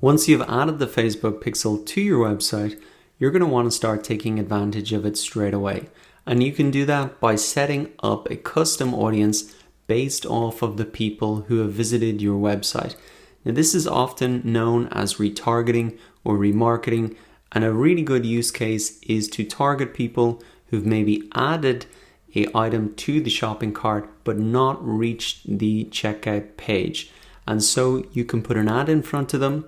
Once you've added the Facebook pixel to your website, you're going to want to start taking advantage of it straight away. And you can do that by setting up a custom audience based off of the people who have visited your website. Now, this is often known as retargeting or remarketing, and a really good use case is to target people who've maybe added an item to the shopping cart but not reached the checkout page. And so you can put an ad in front of them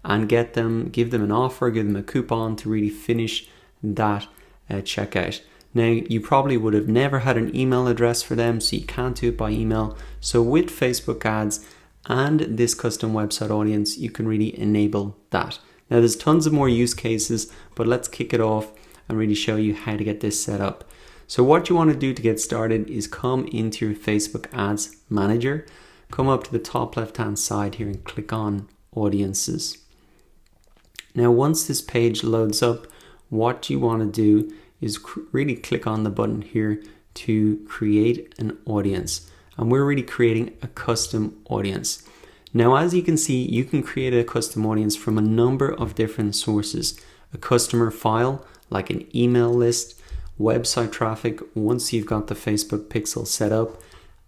and give them an offer, give them a coupon to really finish that checkout. Now, you probably would have never had an email address for them, so you can't do it by email. So with Facebook ads and this custom website audience, you can really enable that. Now, there's tons of more use cases, but let's kick it off and really show you how to get this set up. So what you want to do to get started is come into your Facebook Ads Manager, come up to the top left-hand side here and click on Audiences. Now, once this page loads up, what you want to do is really click on the button here to create an audience. And we're really creating a custom audience. Now, as you can see, you can create a custom audience from a number of different sources. A customer file, like an email list, website traffic, once you've got the Facebook pixel set up,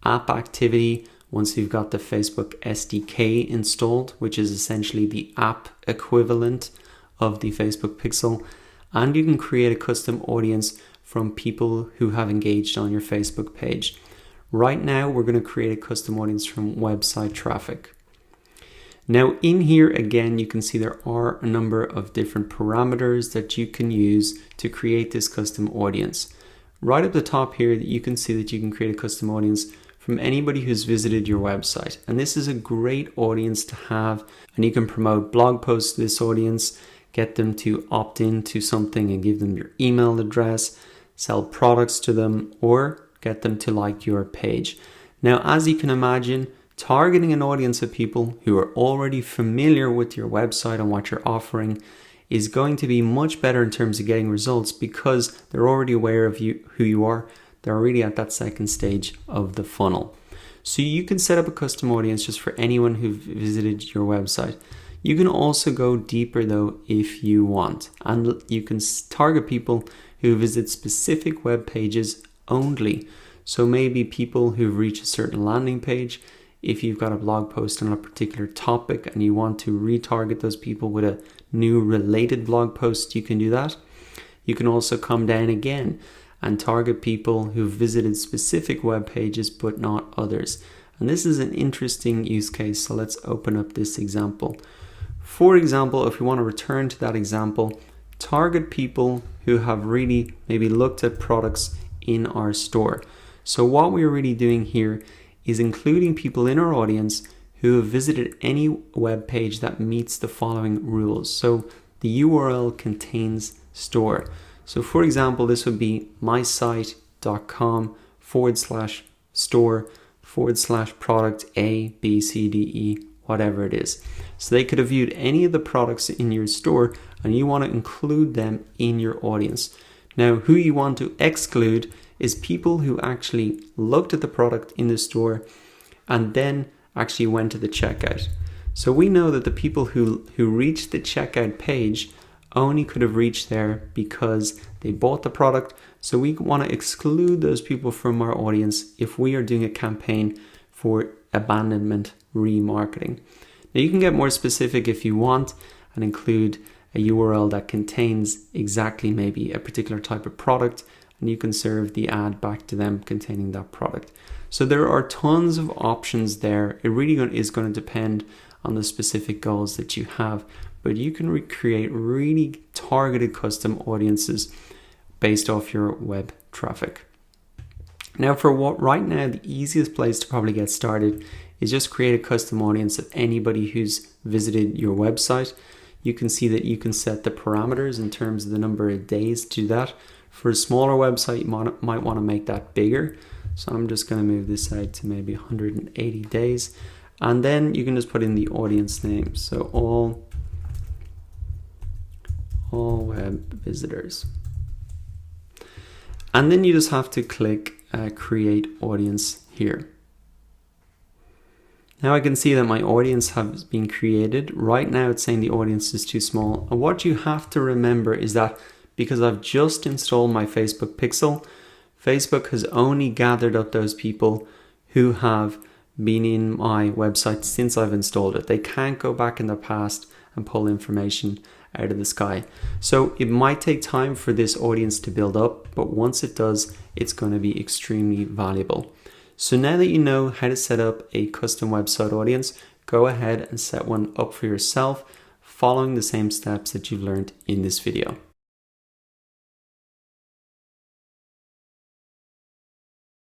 app activity, once you've got the Facebook SDK installed, which is essentially the app equivalent of the Facebook pixel, and you can create a custom audience from people who have engaged on your Facebook page. Right now, we're going to create a custom audience from website traffic. Now, in here, again, you can see there are a number of different parameters that you can use to create this custom audience. Right at the top here, you can see that you can create a custom audience from anybody who's visited your website. And this is a great audience to have, and you can promote blog posts to this audience, get them to opt into something and give them your email address, sell products to them, or get them to like your page. Now, as you can imagine, targeting an audience of people who are already familiar with your website and what you're offering is going to be much better in terms of getting results because they're already aware of you, who you are. They're already at that second stage of the funnel. So you can set up a custom audience just for anyone who visited your website. You can also go deeper though if you want, and you can target people who visit specific web pages only. So maybe people who've reached a certain landing page. If you've got a blog post on a particular topic and you want to retarget those people with a new related blog post, you can do that. You can also come down again and target people who've visited specific web pages but not others. And this is an interesting use case, so let's open up this example. For example, if we want to return to that example, target people who have really maybe looked at products in our store. So what we're really doing here is including people in our audience who have visited any web page that meets the following rules. So the URL contains store. So for example, this would be mysite.com/store/product A, B, C, D, E, whatever it is. So they could have viewed any of the products in your store and you want to include them in your audience. Now, who you want to exclude is people who actually looked at the product in the store and then actually went to the checkout. So we know that the people who reached the checkout page only could have reached there because they bought the product. So we want to exclude those people from our audience if we are doing a campaign for abandonment remarketing. Now you can get more specific if you want and include a URL that contains exactly maybe a particular type of product, and you can serve the ad back to them containing that product. So there are tons of options there. It really is going to depend on the specific goals that you have, but you can recreate really targeted custom audiences based off your web traffic. Now, for what right now, the easiest place to probably get started is just create a custom audience of anybody who's visited your website. You can see that you can set the parameters in terms of the number of days to do that. For a smaller website, you might want to make that bigger. So I'm just going to move this out to maybe 180 days. And then you can just put in the audience name. So all web visitors. And then you just have to click create audience here. Now I can see that my audience has been created. Right now it's saying the audience is too small. And what you have to remember is that because I've just installed my Facebook Pixel, Facebook has only gathered up those people who have been in my website since I've installed it. They can't go back in the past and pull information out of the sky. So it might take time for this audience to build up, but once it does, it's going to be extremely valuable. So now that you know how to set up a custom website audience, go ahead and set one up for yourself, following the same steps that you've learned in this video.